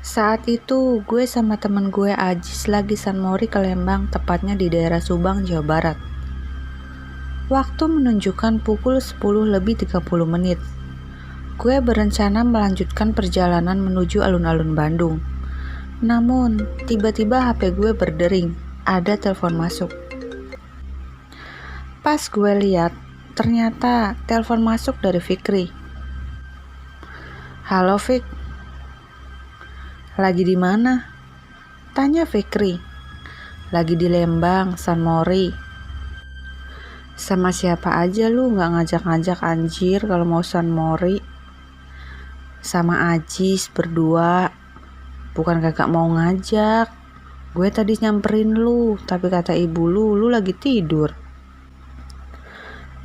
Saat itu gue sama temen gue Ajis lagi San Mori ke Lembang, tepatnya di daerah Subang, Jawa Barat. Waktu menunjukkan pukul 10:30. Gue berencana melanjutkan perjalanan menuju alun-alun Bandung. Namun, tiba-tiba HP gue berdering, ada telepon masuk. Pas gue lihat, ternyata telepon masuk dari Fikri. "Halo Fik, lagi di mana?" tanya Fikri. "Lagi di Lembang, San Mori." "Sama siapa aja lu gak ngajak-ngajak anjir kalau mau San Mori?" "Sama Ajis berdua." "Bukan kagak mau ngajak. Gue tadi nyamperin lu, tapi kata ibu lu lagi tidur."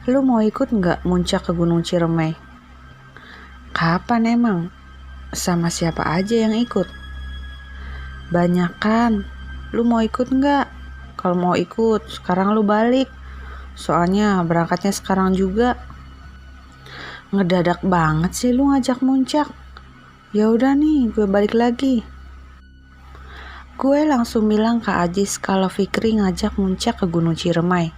"Lu mau ikut gak muncak ke Gunung Ciremai?" "Kapan emang? Sama siapa aja yang ikut?" "Banyakan. Lu mau ikut gak? Kalau mau ikut, sekarang lu balik. Soalnya berangkatnya sekarang juga." "Ngedadak banget sih lu ngajak muncak." "Ya udah nih, gue balik lagi." Gue langsung bilang ke Ajis kalau Fikri ngajak muncak ke Gunung Ciremai.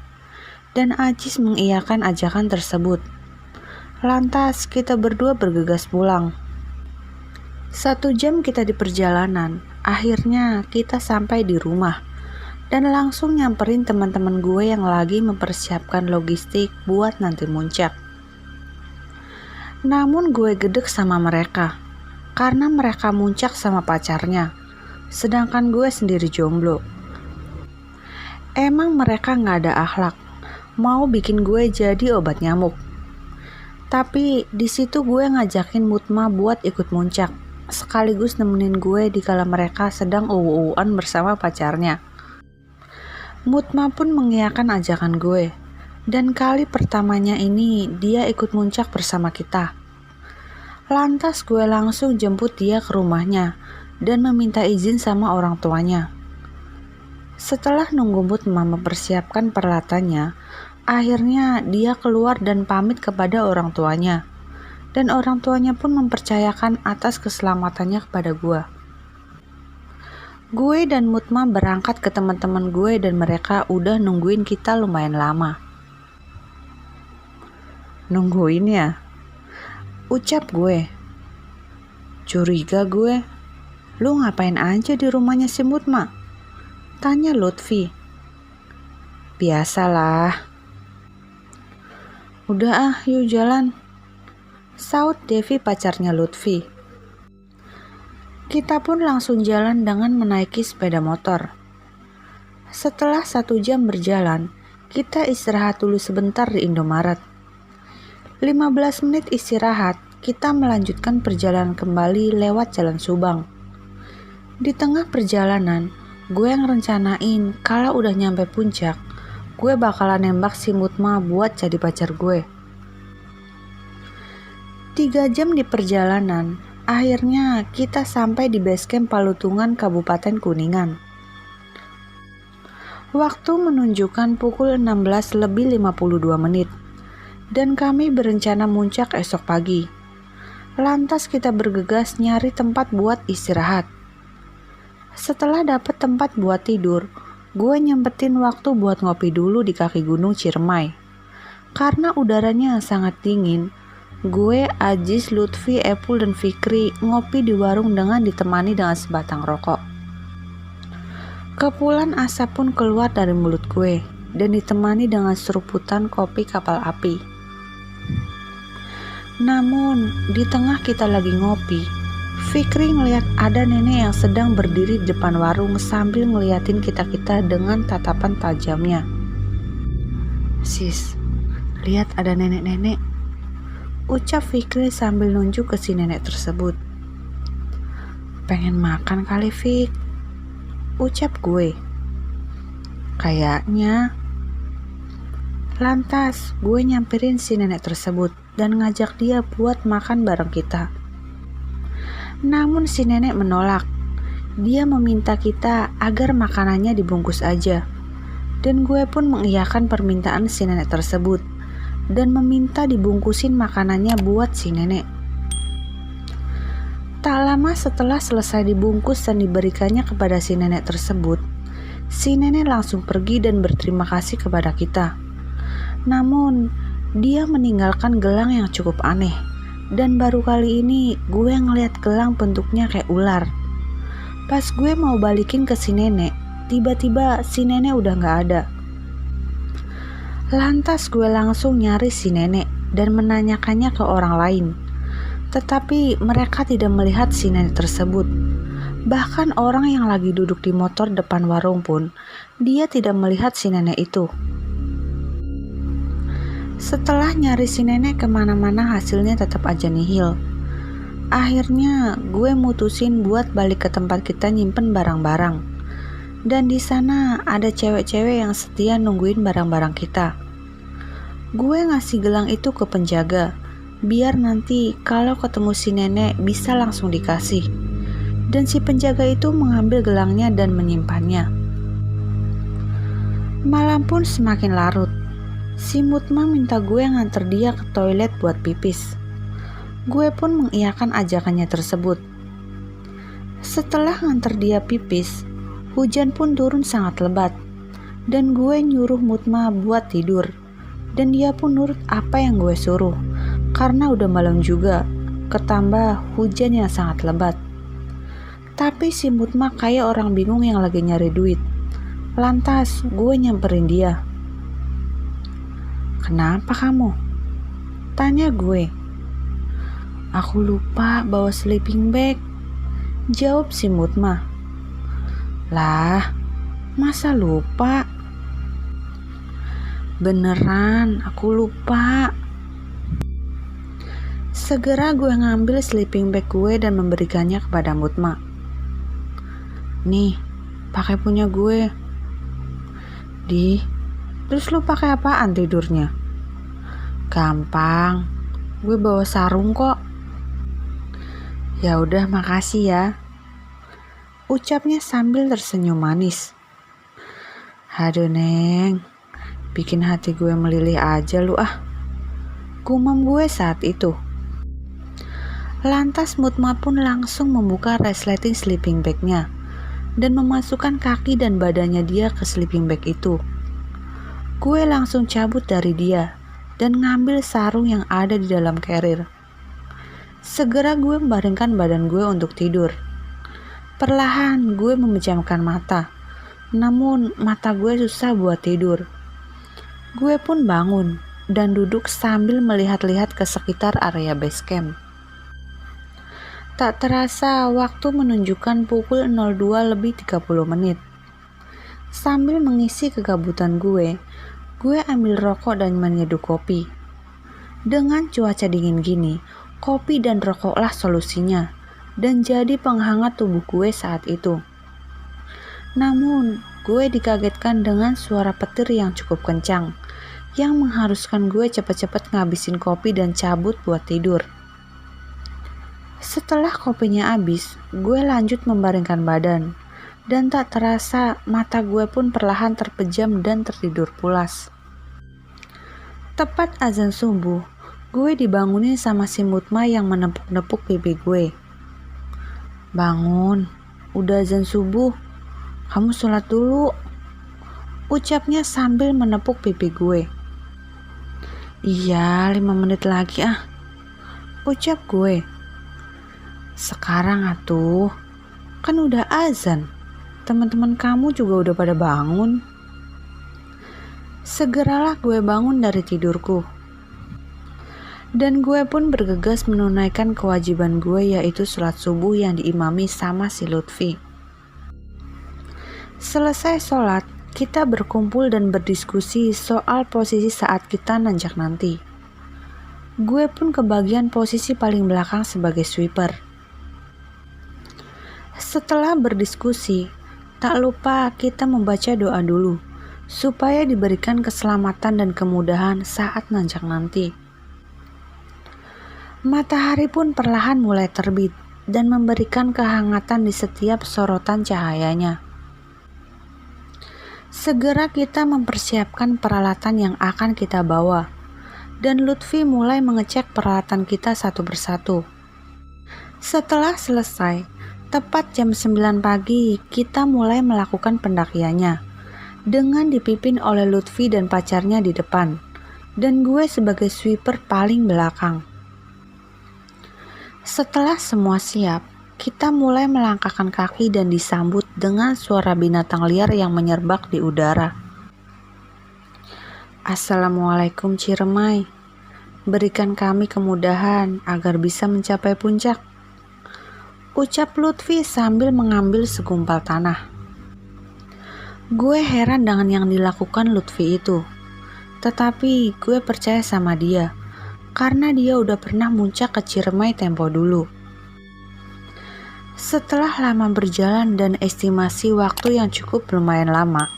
Dan Ajis mengiyakan ajakan tersebut. Lantas kita berdua bergegas pulang. 1 jam kita di perjalanan. Akhirnya kita sampai di rumah dan langsung nyamperin teman-teman gue yang lagi mempersiapkan logistik buat nanti muncak. Namun gue gedek sama mereka karena mereka muncak sama pacarnya, sedangkan gue sendiri jomblo. Emang mereka gak ada akhlak, mau bikin gue jadi obat nyamuk. Tapi di situ gue ngajakin Mutma buat ikut muncak, sekaligus nemenin gue di kala mereka sedang uwu-uwuan bersama pacarnya. Mutma pun mengiyakan ajakan gue, dan kali pertamanya ini dia ikut muncak bersama kita. Lantas gue langsung jemput dia ke rumahnya dan meminta izin sama orang tuanya. Setelah nunggu Mutma mempersiapkan peralatannya, akhirnya dia keluar dan pamit kepada orang tuanya. Dan orang tuanya pun mempercayakan atas keselamatannya kepada gue. Gue dan Mutma berangkat ke teman-teman gue dan mereka udah nungguin kita lumayan lama. "Nungguin ya?" ucap gue. Curiga gue. "Lu ngapain aja di rumahnya si Mutma?" tanya Lutfi. "Biasalah." "Udah ah, yuk jalan," saut Devi pacarnya Lutfi. Kita pun langsung jalan dengan menaiki sepeda motor. Setelah 1 jam berjalan, kita istirahat dulu sebentar di Indomaret. 15 menit istirahat, kita melanjutkan perjalanan kembali lewat Jalan Subang. Di tengah perjalanan, gue ngerencanain kalau udah nyampe puncak, gue bakalan nembak si Mutma buat jadi pacar gue. 3 jam di perjalanan, akhirnya kita sampai di basecamp Palutungan, Kabupaten Kuningan. Waktu menunjukkan pukul 16:52 dan kami berencana muncak esok pagi. Lantas kita bergegas nyari tempat buat istirahat. Setelah dapet tempat buat tidur, gue nyempetin waktu buat ngopi dulu di kaki Gunung Ciremai. Karena udaranya sangat dingin, gue, Ajis, Lutfi, Epul, dan Fikri ngopi di warung dengan ditemani dengan sebatang rokok. Kepulan asap pun keluar dari mulut gue dan ditemani dengan seruputan kopi kapal api. Namun, di tengah kita lagi ngopi, Fikri ngeliat ada nenek yang sedang berdiri di depan warung sambil ngeliatin kita-kita dengan tatapan tajamnya. "Sis, lihat ada nenek-nenek," ucap Fikri sambil nunjuk ke si nenek tersebut. "Pengen makan kali, Fik," ucap gue. "Kayaknya." Lantas gue nyamperin si nenek tersebut dan ngajak dia buat makan bareng kita. Namun si nenek menolak. Dia meminta kita agar makanannya dibungkus aja. Dan gue pun mengiyakan permintaan si nenek tersebut dan meminta dibungkusin makanannya buat si nenek. Tak lama setelah selesai dibungkus dan diberikannya kepada si nenek tersebut, si nenek langsung pergi dan berterima kasih kepada kita. Namun, dia meninggalkan gelang yang cukup aneh. Dan baru kali ini gue ngeliat gelang bentuknya kayak ular. Pas gue mau balikin ke si nenek, tiba-tiba si nenek udah gak ada. Lantas gue langsung nyari si nenek dan menanyakannya ke orang lain. Tetapi mereka tidak melihat si nenek tersebut. Bahkan orang yang lagi duduk di motor depan warung pun, dia tidak melihat si nenek itu. Setelah nyari si nenek kemana-mana, hasilnya tetap aja nihil. Akhirnya gue mutusin buat balik ke tempat kita nyimpen barang-barang. Dan di sana ada cewek-cewek yang setia nungguin barang-barang kita. Gue ngasih gelang itu ke penjaga, biar nanti kalau ketemu si nenek bisa langsung dikasih. Dan si penjaga itu mengambil gelangnya dan menyimpannya. Malam pun semakin larut. Si Mutma minta gue nganter dia ke toilet buat pipis. Gue pun mengiyakan ajakannya tersebut. Setelah nganter dia pipis, hujan pun turun sangat lebat. Dan gue nyuruh Mutma buat tidur. Dan dia pun nurut apa yang gue suruh. Karena udah malam juga, ketambah hujan yang sangat lebat. Tapi si Mutma kayak orang bingung yang lagi nyari duit. Lantas gue nyamperin dia. "Kenapa kamu?" tanya gue. "Aku lupa bawa sleeping bag," jawab si Mutma. "Lah, masa lupa?" "Beneran, aku lupa." Segera gue ngambil sleeping bag gue dan memberikannya kepada Mutma. "Nih, pakai punya gue." Terus lu pakai apaan tidurnya?" "Gampang, gue bawa sarung kok." "Ya udah, makasih ya," ucapnya sambil tersenyum manis. "Aduh Neng, bikin hati gue melilih aja lu ah," gumam gue saat itu. Lantas Mutma pun langsung membuka resleting sleeping bag-nya dan memasukkan kaki dan badannya dia ke sleeping bag itu. Gue langsung cabut dari dia dan ngambil sarung yang ada di dalam carrier. Segera gue membaringkan badan gue untuk tidur. Perlahan gue memejamkan mata, namun mata gue susah buat tidur. Gue pun bangun dan duduk sambil melihat-lihat ke sekitar area base camp. Tak terasa waktu menunjukkan pukul 02:30. Sambil mengisi kegabutan gue ambil rokok dan menyeduh kopi. Dengan cuaca dingin gini, kopi dan rokoklah solusinya dan jadi penghangat tubuh gue saat itu. Namun, gue dikagetkan dengan suara petir yang cukup kencang yang mengharuskan gue cepat-cepat ngabisin kopi dan cabut buat tidur. Setelah kopinya habis, gue lanjut membaringkan badan. Dan tak terasa mata gue pun perlahan terpejam dan tertidur pulas. Tepat azan subuh, gue dibangunin sama si Mutma yang menepuk-nepuk pipi gue. "Bangun, udah azan subuh, kamu sholat dulu," ucapnya sambil menepuk pipi gue. "Iya, 5 menit lagi ah," ucap gue. "Sekarang atuh, kan udah azan. Teman-teman kamu juga udah pada bangun." Segeralah gue bangun dari tidurku. Dan gue pun bergegas menunaikan kewajiban gue, yaitu sholat subuh yang diimami sama si Lutfi. Selesai sholat, kita berkumpul dan berdiskusi soal posisi saat kita nanjak nanti. Gue pun kebagian posisi paling belakang sebagai sweeper. Setelah berdiskusi, tak lupa kita membaca doa dulu, supaya diberikan keselamatan dan kemudahan saat nanjak nanti. Matahari pun perlahan mulai terbit dan memberikan kehangatan di setiap sorotan cahayanya. Segera kita mempersiapkan peralatan yang akan kita bawa, dan Lutfi mulai mengecek peralatan kita satu persatu. Setelah selesai, tepat jam 9 pagi kita mulai melakukan pendakiannya dengan dipimpin oleh Lutfi dan pacarnya di depan dan gue sebagai sweeper paling belakang. Setelah semua siap, kita mulai melangkahkan kaki dan disambut dengan suara binatang liar yang menyerbak di udara. Assalamualaikum Ciremai, berikan kami kemudahan agar bisa mencapai puncak, ucap Lutfi sambil mengambil segumpal tanah. Gue heran dengan yang dilakukan Lutfi itu, tetapi gue percaya sama dia karena dia udah pernah muncak ke Ciremai tempo dulu. Setelah lama berjalan dan estimasi waktu yang cukup lumayan lama,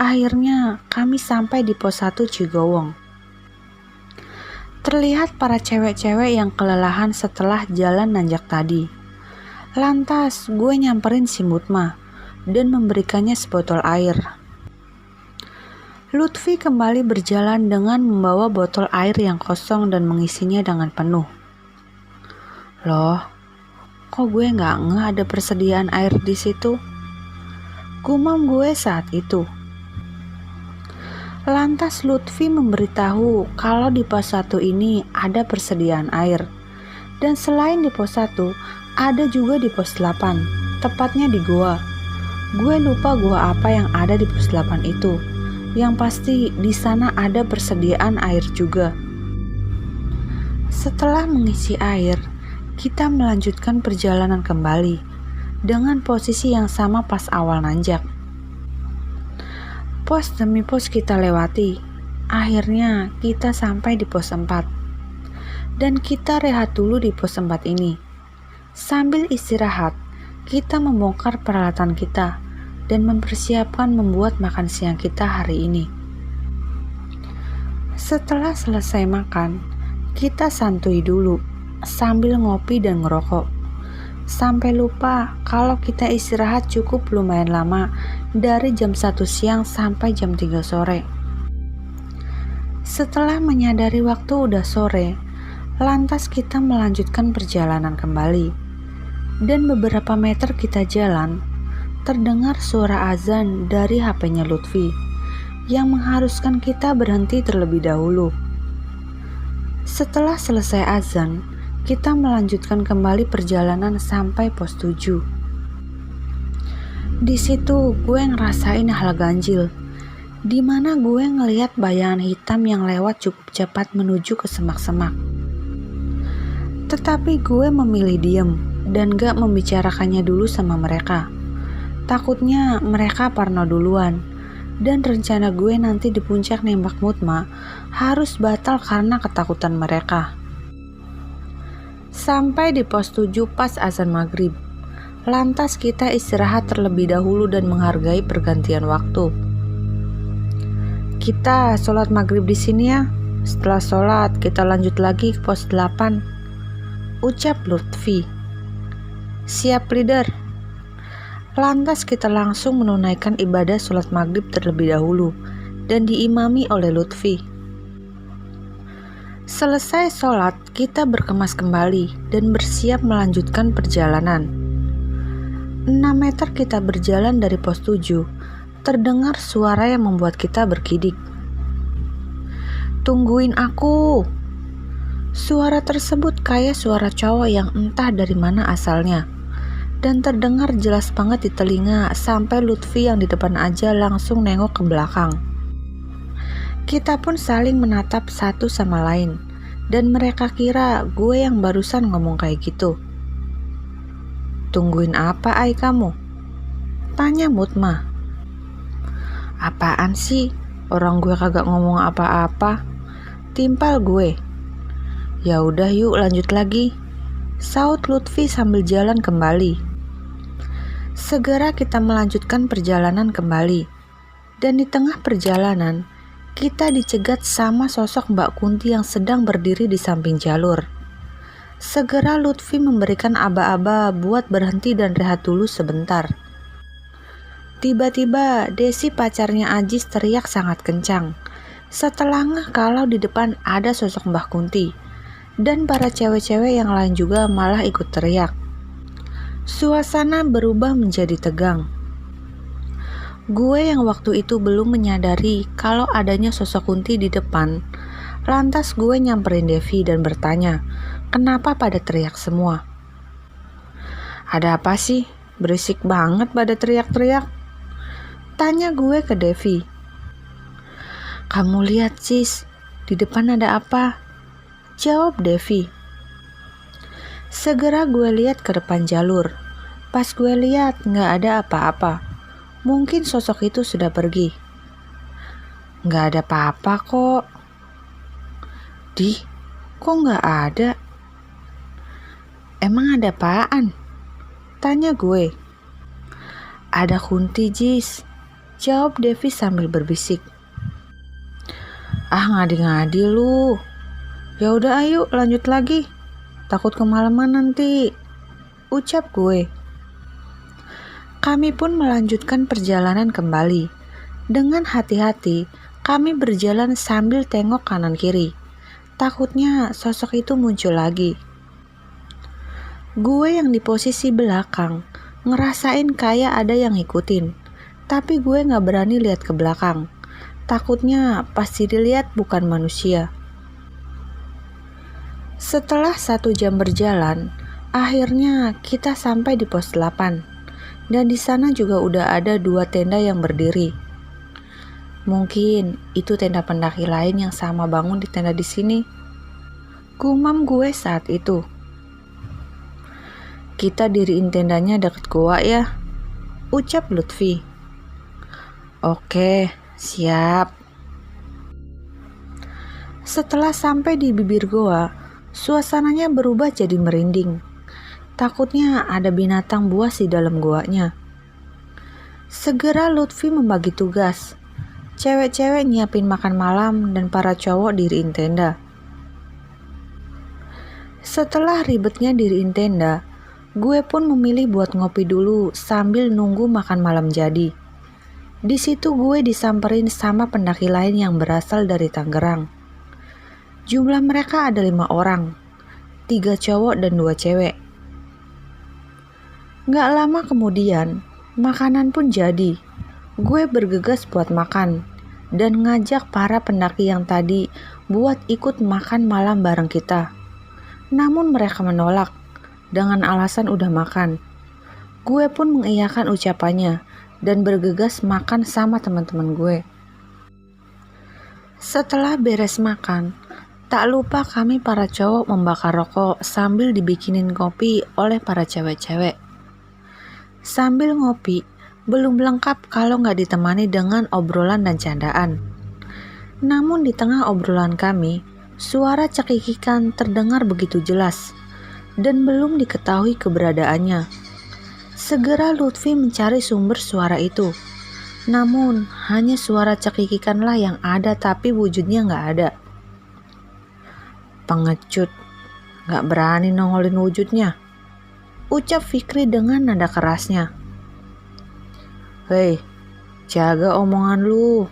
akhirnya kami sampai di pos 1 Cigowong. Terlihat para cewek-cewek yang kelelahan setelah jalan nanjak tadi. Lantas gue nyamperin si Mutma dan memberikannya sebotol air. Lutfi kembali berjalan dengan membawa botol air yang kosong dan mengisinya dengan penuh. Loh, kok gue nggak ngeh ada persediaan air di situ? Gumam gue saat itu. Lantas Lutfi memberitahu kalau di pos 1 ini ada persediaan air. Dan selain di pos 1, ada juga di pos 8, tepatnya di goa. Gue lupa goa apa yang ada di pos 8 itu. Yang pasti di sana ada persediaan air juga. Setelah mengisi air, kita melanjutkan perjalanan kembali dengan posisi yang sama pas awal nanjak. Pos demi pos kita lewati. Akhirnya kita sampai di pos 4. Dan kita rehat dulu di pos 4 ini. Sambil istirahat, kita membongkar peralatan kita dan mempersiapkan membuat makan siang kita hari ini. Setelah selesai makan, kita santuy dulu sambil ngopi dan ngerokok. Sampai lupa kalau kita istirahat cukup lumayan lama dari jam 1 siang sampai jam 3 sore. Setelah menyadari waktu udah sore, lantas kita melanjutkan perjalanan kembali. Dan beberapa meter kita jalan, terdengar suara azan dari HP-nya Lutfi yang mengharuskan kita berhenti terlebih dahulu. Setelah selesai azan, kita melanjutkan kembali perjalanan sampai pos 7. Di situ gue ngerasain hal ganjil, di mana gue ngelihat bayangan hitam yang lewat cukup cepat menuju ke semak-semak. Tetapi gue memilih diem dan gak membicarakannya dulu sama mereka. Takutnya mereka parno duluan, dan rencana gue nanti di puncak nembak Mutma harus batal karena ketakutan mereka. Sampai di pos 7 pas azan maghrib, lantas kita istirahat terlebih dahulu dan menghargai pergantian waktu. Kita sholat maghrib di sini ya, setelah sholat kita lanjut lagi ke pos 8, ucap Lutfi. Siap leader. Lantas kita langsung menunaikan ibadah sholat maghrib terlebih dahulu dan diimami oleh Lutfi. Selesai sholat, kita berkemas kembali dan bersiap melanjutkan perjalanan. 6 meter kita berjalan dari pos 7, terdengar suara yang membuat kita bergidik. Tungguin aku. Suara tersebut kayak suara cowok yang entah dari mana asalnya. Dan terdengar jelas banget di telinga sampai Lutfi yang di depan aja langsung nengok ke belakang. Kita pun saling menatap satu sama lain dan mereka kira gue yang barusan ngomong kayak gitu. Tungguin apa ai kamu? Tanya Mutma. Apaan sih? Orang gue kagak ngomong apa-apa. Timpal gue. Ya udah yuk lanjut lagi, saut Lutfi sambil jalan kembali. Segera kita melanjutkan perjalanan kembali. Dan di tengah perjalanan, kita dicegat sama sosok Mbak Kunti yang sedang berdiri di samping jalur. Segera Lutfi memberikan aba-aba buat berhenti dan rehat dulu sebentar. Tiba-tiba Desi pacarnya Ajis teriak sangat kencang. Setelah ngeh kalau di depan ada sosok Mbak Kunti. Dan para cewek-cewek yang lain juga malah ikut teriak. Suasana berubah menjadi tegang. Gue yang waktu itu belum menyadari kalau adanya sosok Kunti di depan. Lantas gue nyamperin Devi dan bertanya, kenapa pada teriak semua? Ada apa sih? Berisik banget pada teriak-teriak. Tanya gue ke Devi. Kamu lihat sis, di depan ada apa? Jawab Devi. Segera gue lihat ke depan jalur. Pas gue lihat gak ada apa-apa. Mungkin sosok itu sudah pergi. Gak ada apa-apa kok. Kok gak ada? Emang ada apaan? Tanya gue. Ada Kunti Jis. Jawab Devi sambil berbisik. Ah ngadi-ngadi lu. Ya udah ayo lanjut lagi. Takut kemalaman nanti. Ucap gue. Kami pun melanjutkan perjalanan kembali. Dengan hati-hati kami berjalan sambil tengok kanan kiri. Takutnya sosok itu muncul lagi. Gue yang di posisi belakang ngerasain kayak ada yang ngikutin. Tapi gue gak berani lihat ke belakang. Takutnya pasti dilihat bukan manusia. Setelah 1 jam berjalan, akhirnya kita sampai di pos 8. Dan di sana juga udah ada 2 tenda yang berdiri. Mungkin itu tenda pendaki lain yang sama bangun di tenda di sini. Gumam gue saat itu. Kita diriin tendanya deket goa ya, ucap Lutfi. Oke, siap. Setelah sampai di bibir goa, suasananya berubah jadi merinding. Takutnya ada binatang buas di dalam goanya. Segera Lutfi membagi tugas. Cewek-cewek nyiapin makan malam dan para cowok diriin tenda. Setelah ribetnya diriin tenda, gue pun memilih buat ngopi dulu sambil nunggu makan malam jadi. Di situ gue disamperin sama pendaki lain yang berasal dari Tangerang. Jumlah mereka ada 5 orang, 3 cowok dan 2 cewek. Gak lama kemudian, makanan pun jadi. Gue bergegas buat makan dan ngajak para pendaki yang tadi buat ikut makan malam bareng kita. Namun mereka menolak dengan alasan udah makan. Gue pun mengiyakan ucapannya dan bergegas makan sama teman-teman gue. Setelah beres makan, tak lupa kami para cowok membakar rokok sambil dibikinin kopi oleh para cewek-cewek. Sambil ngopi, belum lengkap kalau nggak ditemani dengan obrolan dan candaan. Namun di tengah obrolan kami, suara cekikikan terdengar begitu jelas dan belum diketahui keberadaannya. Segera Lutfi mencari sumber suara itu. Namun hanya suara cekikikanlah yang ada tapi wujudnya nggak ada. Pengecut, nggak berani nongolin wujudnya, ucap Fikri dengan nada kerasnya. Hei, jaga omongan lu.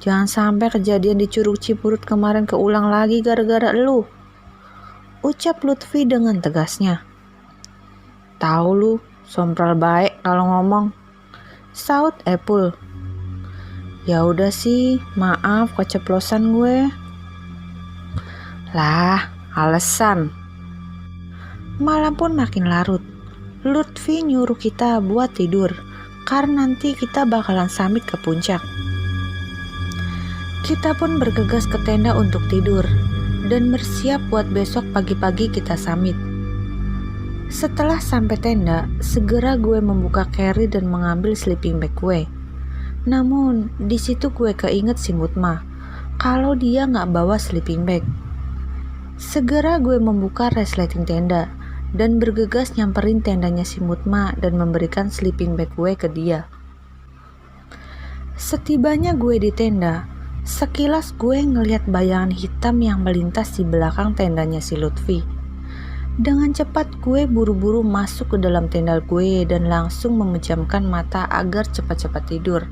Jangan sampai kejadian di Curug Cipurut kemarin keulang lagi gara-gara lu, ucap Lutfi dengan tegasnya. Tahu lu, sompral baik kalau ngomong, saut Epul. Ya udah sih, maaf keceplosan gue. Lah, alasan. Malam pun makin larut. Lutfi nyuruh kita buat tidur karena nanti kita bakalan summit ke puncak. Kita pun bergegas ke tenda untuk tidur dan bersiap buat besok pagi-pagi kita summit. Setelah sampai tenda, segera gue membuka carry dan mengambil sleeping bag gue. Namun di situ gue keinget si Mutma kalau dia nggak bawa sleeping bag. Segera gue membuka resleting tenda dan bergegas nyamperin tendanya si Mutma dan memberikan sleeping bag gue ke dia. Setibanya gue di tenda, sekilas gue ngelihat bayangan hitam yang melintas di belakang tendanya si Lutfi. Dengan cepat gue buru-buru masuk ke dalam tenda gue dan langsung memejamkan mata agar cepat-cepat tidur.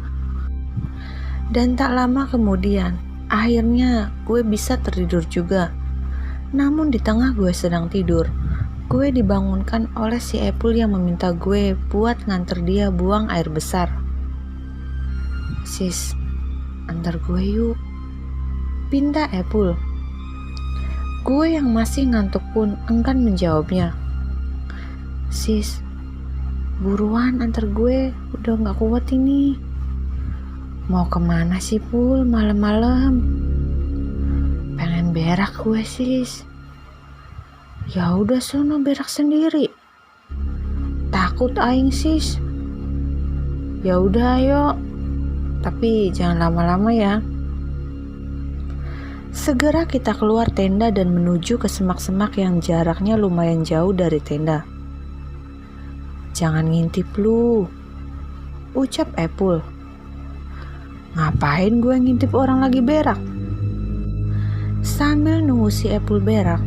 Dan tak lama kemudian, akhirnya gue bisa tertidur juga. Namun di tengah gue sedang tidur, gue dibangunkan oleh si Epul yang meminta gue buat nganter dia buang air besar. "Sis, antar gue yuk," pinta Epul. Gue yang masih ngantuk pun enggan menjawabnya. "Sis, buruan antar gue, udah gak kuat ini." "Mau kemana sih Pul malam-malam?" "Pengen berak gue sis." "Ya udah sono berak sendiri." "Takut aing sis." "Ya udah ayo, tapi jangan lama-lama ya." Segera kita keluar tenda dan menuju ke semak-semak yang jaraknya lumayan jauh dari tenda. "Jangan ngintip lu," ucap Epul. "Ngapain gue ngintip orang lagi berak?" Sambil nunggu si Epul berak,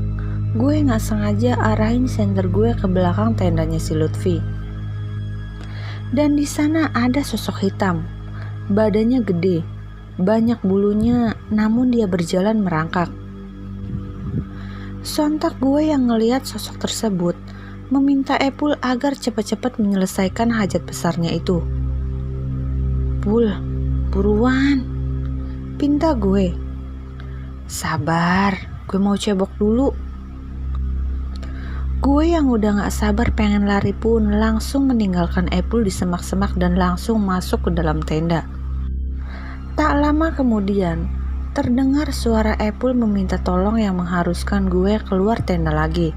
gue gak sengaja arahin senter gue ke belakang tendanya si Lutfi. Dan di sana ada sosok hitam, badannya gede, banyak bulunya, namun dia berjalan merangkak. Sontak gue yang ngelihat sosok tersebut meminta Epul agar cepat-cepat menyelesaikan hajat besarnya itu. "Pul, buruan," pinta gue. "Sabar, gue mau cebok dulu." Gue yang udah gak sabar pengen lari pun langsung meninggalkan Epul di semak-semak dan langsung masuk ke dalam tenda. Tak lama kemudian, terdengar suara Epul meminta tolong yang mengharuskan gue keluar tenda lagi.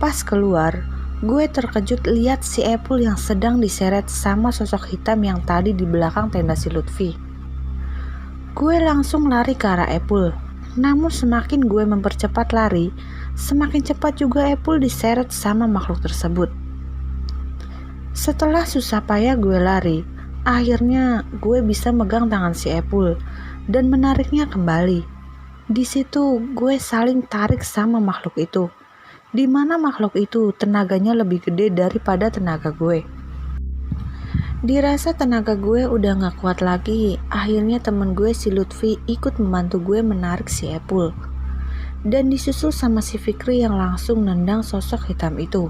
Pas keluar, gue terkejut lihat si Epul yang sedang diseret sama sosok hitam yang tadi di belakang tenda si Lutfi. Gue langsung lari ke arah Epul, namun semakin gue mempercepat lari, semakin cepat juga Epul diseret sama makhluk tersebut. Setelah susah payah gue lari, akhirnya gue bisa megang tangan si Epul dan menariknya kembali. Di situ gue saling tarik sama makhluk itu, di mana makhluk itu tenaganya lebih gede daripada tenaga gue. Dirasa tenaga gue udah gak kuat lagi, akhirnya temen gue si Lutfi ikut membantu gue menarik si Epul. Dan disusul sama si Fikri yang langsung nendang sosok hitam itu.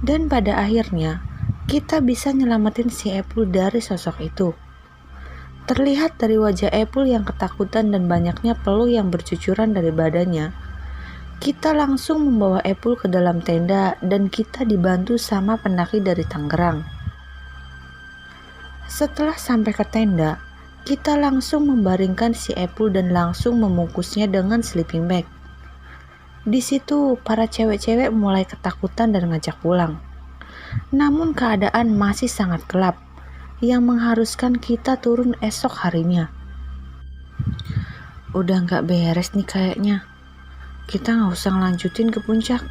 Dan pada akhirnya, kita bisa nyelamatin si Epul dari sosok itu. Terlihat dari wajah Epul yang ketakutan dan banyaknya peluh yang bercucuran dari badannya, kita langsung membawa Epul ke dalam tenda dan kita dibantu sama pendaki dari Tangerang. Setelah sampai ke tenda, kita langsung membaringkan si Epul dan langsung membungkusnya dengan sleeping bag. Di situ para cewek-cewek mulai ketakutan dan ngajak pulang. Namun keadaan masih sangat gelap, yang mengharuskan kita turun esok harinya. "Udah gak beres nih kayaknya. Kita gak usah ngelanjutin ke puncak,"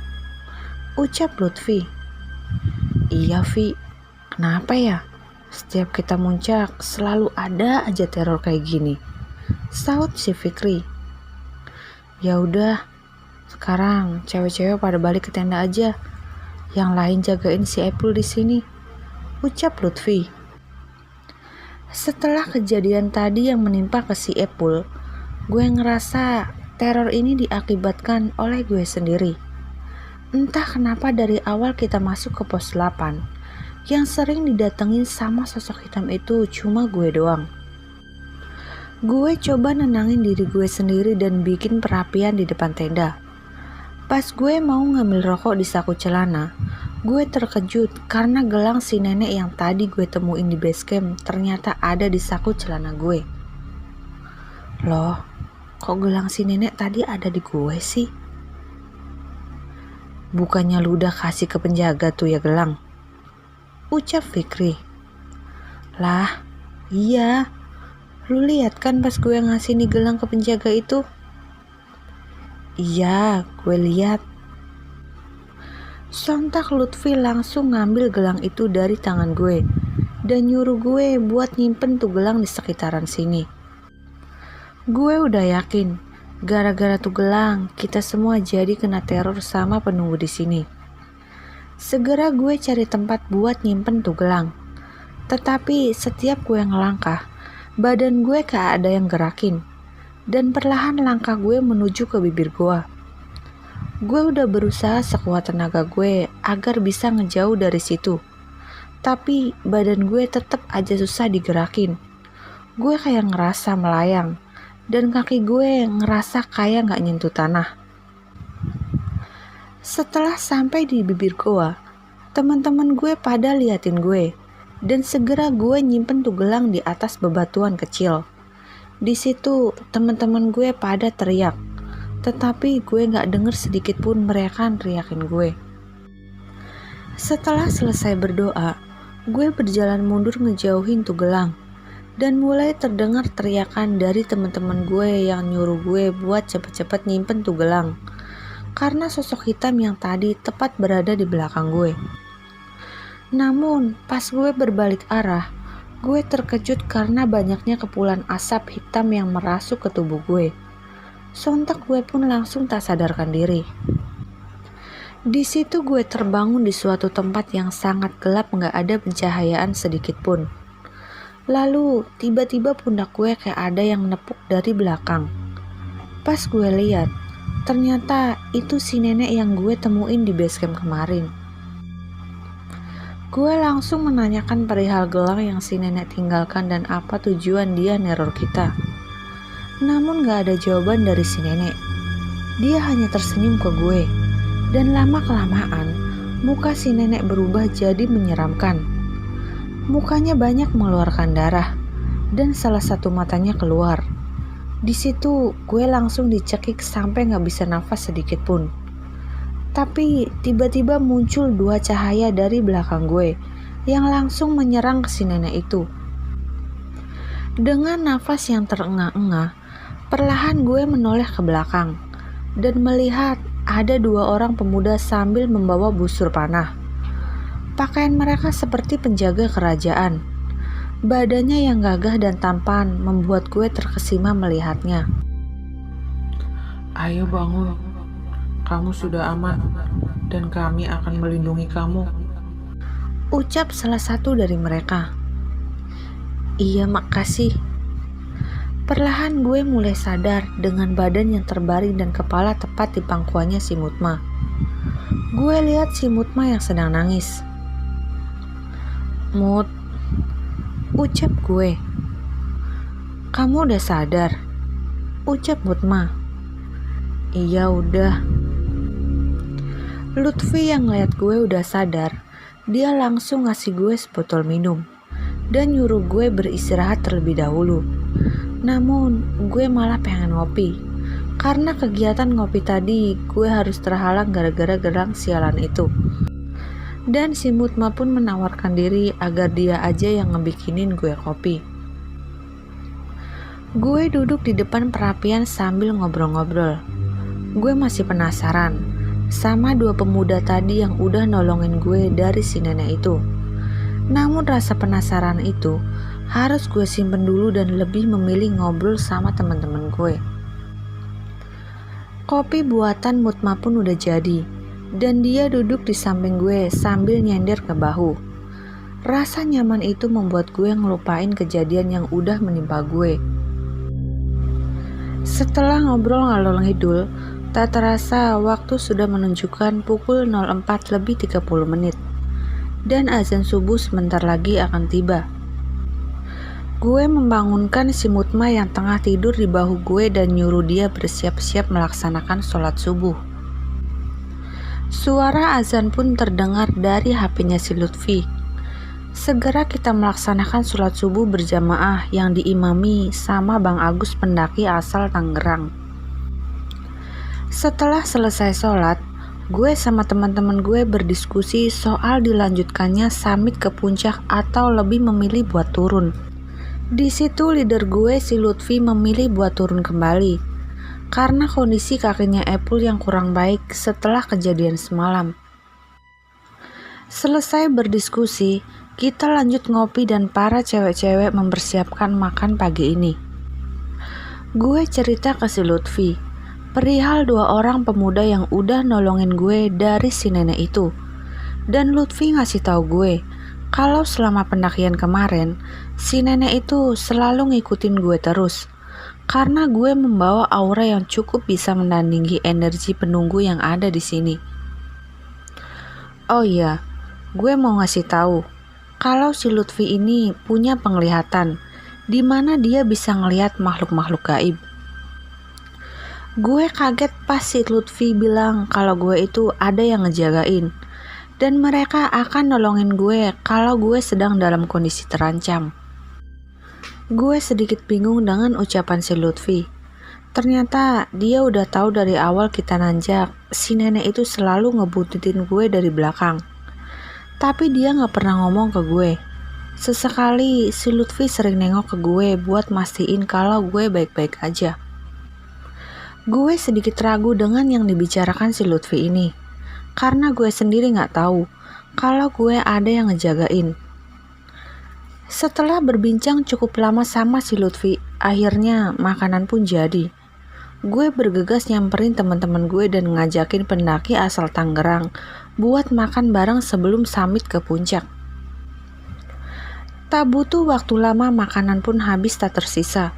ucap Lutfi. "Iya Vi, kenapa ya? Setiap kita muncak selalu ada aja teror kayak gini," saut si Fikri. "Ya udah, sekarang cewek-cewek pada balik ke tenda aja. Yang lain jagain si Epul di sini," ucap Lutfi. Setelah kejadian tadi yang menimpa ke si Epul, gue ngerasa teror ini diakibatkan oleh gue sendiri. Entah kenapa dari awal kita masuk ke pos 8, yang sering didatengin sama sosok hitam itu cuma gue doang. Gue coba nenangin diri gue sendiri dan bikin perapian di depan tenda. Pas gue mau ngambil rokok di saku celana, gue terkejut karena gelang si nenek yang tadi gue temuin di base camp ternyata ada di saku celana gue. "Loh, kok gelang si nenek tadi ada di gue sih?" "Bukannya lu udah kasih ke penjaga tuh ya gelang?" ucap Fikri. "Lah, iya. Lu lihat kan pas gue ngasih nih gelang ke penjaga itu?" "Iya, gue lihat." Sontak Lutfi langsung ngambil gelang itu dari tangan gue dan nyuruh gue buat nyimpen tuh gelang di sekitaran sini. Gue udah yakin, gara-gara tuh gelang, kita semua jadi kena teror sama penunggu di sini. Segera gue cari tempat buat nyimpen tuh gelang. Tetapi setiap gue ngelangkah, badan gue gak ada yang gerakin. dan perlahan langkah gue menuju ke bibir gua. Gue udah berusaha sekuat tenaga gue agar bisa ngejauh dari situ. Tapi badan gue tetap aja susah digerakin. Gue kayak ngerasa melayang dan kaki gue ngerasa kayak gak nyentuh tanah. Setelah sampai di bibir gua, teman-teman gue pada liatin gue dan segera gue nyimpen tuh gelang di atas bebatuan kecil. Di situ teman-teman gue pada teriak, tetapi gue gak denger sedikit pun mereka teriakin gue. Setelah selesai berdoa, gue berjalan mundur ngejauhin tuh gelang dan mulai terdengar teriakan dari teman-teman gue yang nyuruh gue buat cepet-cepet nyimpen tuh gelang karena sosok hitam yang tadi tepat berada di belakang gue. Namun pas gue berbalik arah, gue terkejut karena banyaknya kepulan asap hitam yang merasuk ke tubuh gue. Sontak gue pun langsung tak sadarkan diri. Di situ gue terbangun di suatu tempat yang sangat gelap, gak ada pencahayaan sedikit pun. Lalu tiba-tiba pundak gue kayak ada yang nepuk dari belakang. Pas gue lihat, ternyata itu si nenek yang gue temuin di base camp kemarin. Gue langsung menanyakan perihal gelang yang si nenek tinggalkan dan apa tujuan dia neror kita. Namun gak ada jawaban dari si nenek. Dia hanya tersenyum ke gue. Dan lama-kelamaan, muka si nenek berubah jadi menyeramkan. Mukanya banyak mengeluarkan darah, dan salah satu matanya keluar. Di situ gue langsung dicekik sampai gak bisa nafas sedikit pun. Tapi tiba-tiba muncul dua cahaya dari belakang gue yang langsung menyerang ke si nenek itu. Dengan nafas yang terengah-engah, perlahan gue menoleh ke belakang dan melihat ada dua orang pemuda sambil membawa busur panah. Pakaian mereka seperti penjaga kerajaan. Badannya yang gagah dan tampan membuat gue terkesima melihatnya. Ayo bangun, kamu sudah aman dan kami akan melindungi kamu, ucap salah satu dari mereka. Iya, makasih. Perlahan gue mulai sadar dengan badan yang terbaring dan kepala tepat di pangkuannya si Mutma. Gue lihat si Mutma yang sedang nangis. Mut, ucap gue. Kamu udah sadar? Ucap Mutma. Iya udah. Lutfi yang ngeliat gue udah sadar, dia langsung ngasih gue sebotol minum dan nyuruh gue beristirahat terlebih dahulu. Namun gue malah pengen ngopi. Karena kegiatan ngopi tadi gue harus terhalang gara-gara gelang sialan itu. Dan si Mutma pun menawarkan diri agar dia aja yang ngebikinin gue kopi. Gue duduk di depan perapian sambil ngobrol-ngobrol. Gue masih penasaran sama dua pemuda tadi yang udah nolongin gue dari si nenek itu. Namun rasa penasaran itu harus gue simpen dulu dan lebih memilih ngobrol sama teman-teman gue. Kopi buatan Mutma pun udah jadi dan dia duduk di samping gue sambil nyender ke bahu. Rasa nyaman itu membuat gue ngelupain kejadian yang udah menimpa gue. Setelah ngobrol ngalor ngidul, tak terasa waktu sudah menunjukkan pukul 04.30 menit dan azan subuh sebentar lagi akan tiba. Gue membangunkan si Mutma yang tengah tidur di bahu gue dan nyuruh dia bersiap-siap melaksanakan sholat subuh. Suara azan pun terdengar dari HP-nya si Lutfi. Segera kita melaksanakan sholat subuh berjamaah yang diimami sama Bang Agus pendaki asal Tangerang. Setelah selesai sholat, gue sama teman-teman gue berdiskusi soal dilanjutkannya summit ke puncak atau lebih memilih buat turun. Di situ leader gue si Lutfi memilih buat turun kembali karena kondisi kakinya Epul yang kurang baik setelah kejadian semalam. Selesai berdiskusi, kita lanjut ngopi dan para cewek-cewek mempersiapkan makan pagi ini. Gue cerita ke si Lutfi perihal dua orang pemuda yang udah nolongin gue dari si nenek itu. Dan Lutfi ngasih tahu gue kalau selama pendakian kemarin, si nenek itu selalu ngikutin gue terus. karena gue membawa aura yang cukup bisa menandingi energi penunggu yang ada di sini. Oh iya, gue mau ngasih tahu kalau si Lutfi ini punya penglihatan di mana dia bisa ngelihat makhluk-makhluk gaib. Gue kaget pas si Lutfi bilang kalau gue itu ada yang ngejagain dan mereka akan nolongin gue kalau gue sedang dalam kondisi terancam. Gue sedikit bingung dengan ucapan si Lutfi. Ternyata dia udah tahu dari awal kita nanjak, si nenek itu selalu ngebuntutin gue dari belakang. Tapi dia gak pernah ngomong ke gue. Sesekali si Lutfi sering nengok ke gue buat mastiin kalau gue baik-baik aja. Gue sedikit ragu dengan yang dibicarakan si Lutfi ini, karena gue sendiri gak tahu kalau gue ada yang ngejagain. Setelah berbincang cukup lama sama si Lutfi, akhirnya makanan pun jadi. Gue bergegas nyamperin teman-teman gue dan ngajakin pendaki asal Tangerang buat makan bareng sebelum summit ke puncak. Tak butuh waktu lama makanan pun habis tak tersisa.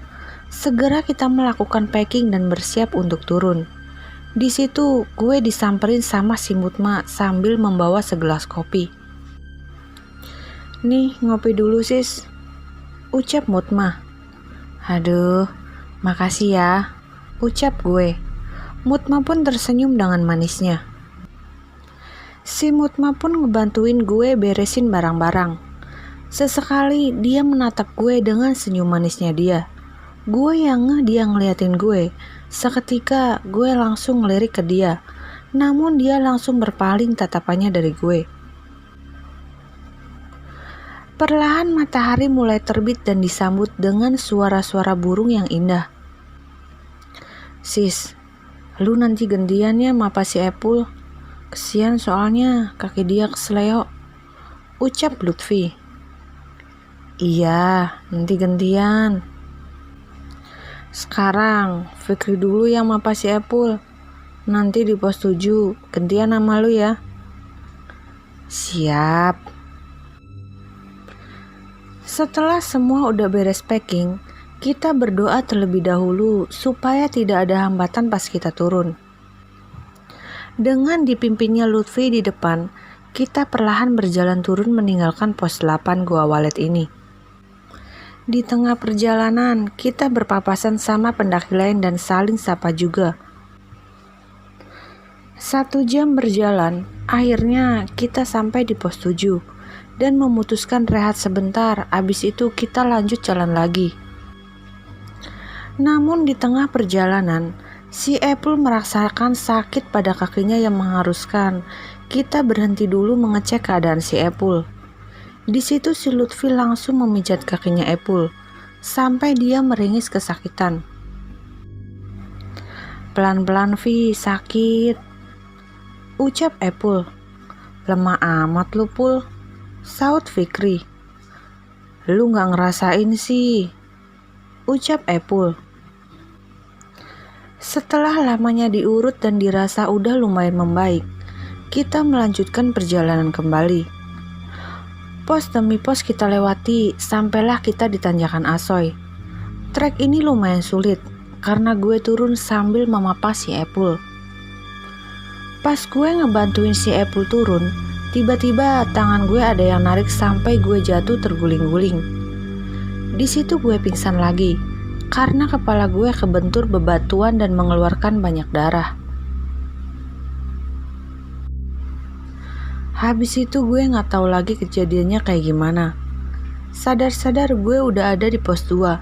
Segera kita melakukan packing dan bersiap untuk turun. Di situ gue disamperin sama si Mutma sambil membawa segelas kopi. "Nih, ngopi dulu sis," ucap Mutma. "Aduh, makasih ya," ucap gue. Mutma pun tersenyum dengan manisnya. Si Mutma pun ngebantuin gue beresin barang-barang. Sesekali dia menatap gue dengan senyum manisnya dia. Gue yang dia ngeliatin gue. Seketika gue langsung ngelirik ke dia. Namun dia langsung berpaling tatapannya dari gue. Perlahan matahari mulai terbit dan disambut dengan suara-suara burung yang indah. "Sis, lu nanti gantian ya sama si Epul. Kesian soalnya kaki dia kesleo," ucap Lutfi. "Iya, nanti gantian. Sekarang Fikri dulu yang sama si Epul. Nanti di pos 7 gantian sama lu ya." "Siap." Setelah semua udah beres packing, kita berdoa terlebih dahulu supaya tidak ada hambatan pas kita turun. Dengan dipimpinnya Lutfi di depan, kita perlahan berjalan turun meninggalkan pos 8 Gua Walet ini. Di tengah perjalanan, kita berpapasan sama pendaki lain dan saling sapa juga. 1 jam berjalan, akhirnya kita sampai di pos 7 dan memutuskan rehat sebentar, abis itu kita lanjut jalan lagi. Namun di tengah perjalanan, si Epul merasakan sakit pada kakinya yang mengharuskan kita berhenti dulu mengecek keadaan si Epul. Di situ si Lutfi langsung memijat kakinya Epul sampai dia meringis kesakitan. "Pelan-pelan Vi, sakit," ucap Epul. "Lemah amat lu Pul," saut Fikri. "Lu gak ngerasain sih," ucap Epul. Setelah lamanya diurut dan dirasa udah lumayan membaik, kita melanjutkan perjalanan kembali. Pos demi pos kita lewati, sampailah kita di tanjakan Asoy. Trek ini lumayan sulit, karena gue turun sambil memapas si Epul. Pas gue ngebantuin si Epul turun, tiba-tiba tangan gue ada yang narik sampai gue jatuh terguling-guling. Di situ gue pingsan lagi, karena kepala gue kebentur bebatuan dan mengeluarkan banyak darah. Habis itu gue gak tahu lagi kejadiannya kayak gimana. Sadar-sadar gue udah ada di pos 2.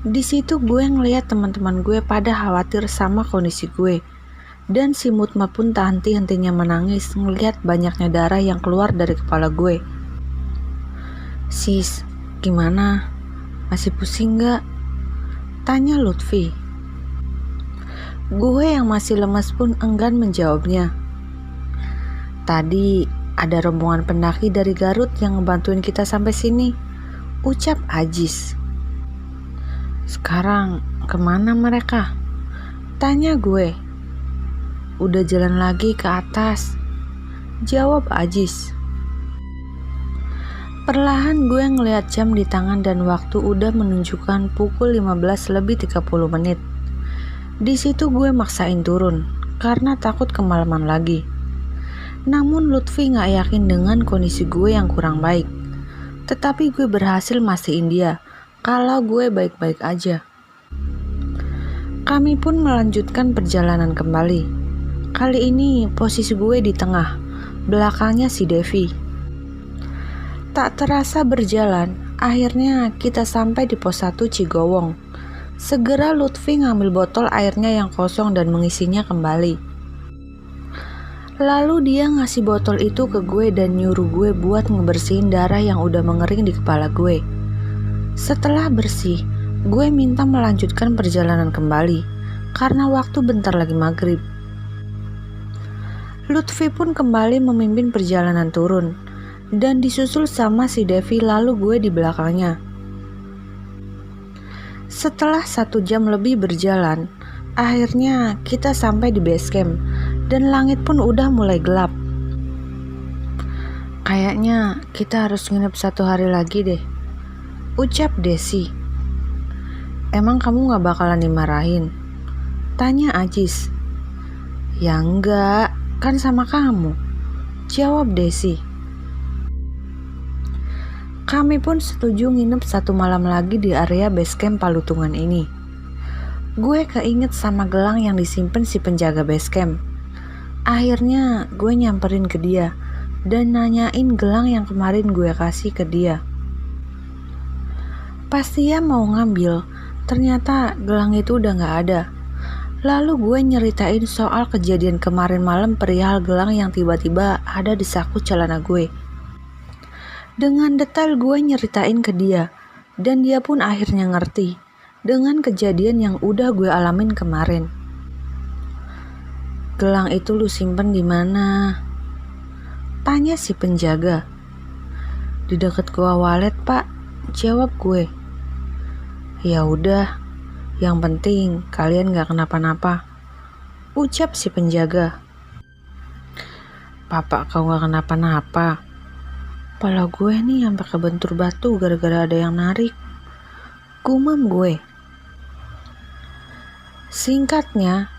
Di situ gue ngeliat teman-teman gue pada khawatir sama kondisi gue. Dan si Mutma pun tak henti-hentinya menangis ngeliat banyaknya darah yang keluar dari kepala gue. "Sis, gimana? Masih pusing gak?" tanya Lutfi. Gue yang masih lemas pun enggan menjawabnya. "Tadi ada rombongan pendaki dari Garut yang ngebantuin kita sampai sini," ucap Ajis. "Sekarang kemana mereka?" tanya gue. "Udah jalan lagi ke atas," jawab Ajis. Perlahan gue ngeliat jam di tangan dan waktu udah menunjukkan pukul 15:30. Di situ gue maksain turun karena takut kemalaman lagi. Namun Lutfi gak yakin dengan kondisi gue yang kurang baik. Tetapi gue berhasil mastiin dia kalau gue baik-baik aja. Kami pun melanjutkan perjalanan kembali. Kali ini posisi gue di tengah, belakangnya si Devi. Tak terasa berjalan, akhirnya kita sampai di pos 1 Cigowong. Segera Lutfi ngambil botol airnya yang kosong dan mengisinya kembali. Lalu dia ngasih botol itu ke gue dan nyuruh gue buat ngebersihin darah yang udah mengering di kepala gue. Setelah bersih, gue minta melanjutkan perjalanan kembali karena waktu bentar lagi maghrib. Lutfi pun kembali memimpin perjalanan turun dan disusul sama si Devi, lalu gue di belakangnya. Setelah 1 jam lebih berjalan, akhirnya kita sampai di base camp dan langit pun udah mulai gelap. Kayaknya kita harus nginep 1 hari lagi deh, ucap Desi. Emang kamu gak bakalan dimarahin? Tanya Ajis. Ya enggak, kan sama kamu, jawab Desi. Kami pun setuju nginep 1 malam lagi di area basecamp Palutungan ini. Gue keinget sama gelang yang disimpan si penjaga basecamp. Akhirnya gue nyamperin ke dia dan nanyain gelang yang kemarin gue kasih ke dia. Pas dia mau ngambil, ternyata gelang itu udah gak ada. Lalu gue nyeritain soal kejadian kemarin malam perihal gelang yang tiba-tiba ada di saku celana gue. Dengan detail gue nyeritain ke dia, dan dia pun akhirnya ngerti dengan kejadian yang udah gue alamin kemarin. Gelang itu lu simpen di mana? Tanya si penjaga. Di dekat gua walet, Pak, jawab gue. Ya udah, yang penting kalian gak kenapa-napa, ucap si penjaga. Papa kau gak kenapa-napa. Kepala gue nih sampai kebentur batu gara-gara ada yang narik, gumam gue. Singkatnya,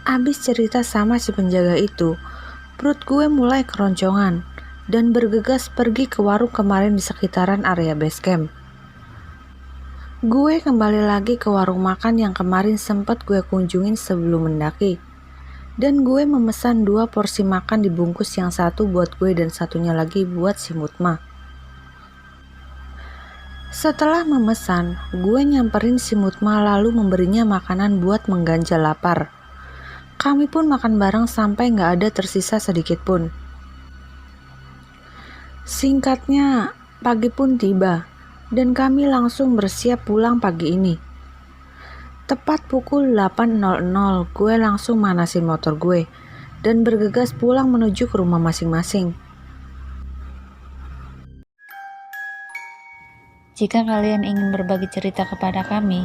abis cerita sama si penjaga itu, perut gue mulai keroncongan dan bergegas pergi ke warung kemarin di sekitaran area base camp. Gue kembali lagi ke warung makan yang kemarin sempat gue kunjungin sebelum mendaki. Dan gue memesan 2 porsi makan dibungkus, yang 1 buat gue dan 1-nya lagi buat si Mutma. Setelah memesan, gue nyamperin si Mutma lalu memberinya makanan buat mengganjal lapar. Kami pun makan bareng sampai gak ada tersisa sedikit pun. Singkatnya, pagi pun tiba dan kami langsung bersiap pulang pagi ini. Tepat pukul 8.00 gue langsung manasin motor gue dan bergegas pulang menuju ke rumah masing-masing. Jika kalian ingin berbagi cerita kepada kami,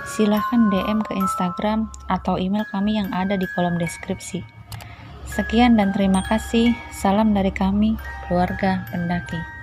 silahkan DM ke Instagram atau email kami yang ada di kolom deskripsi. Sekian dan terima kasih. Salam dari kami, keluarga pendaki.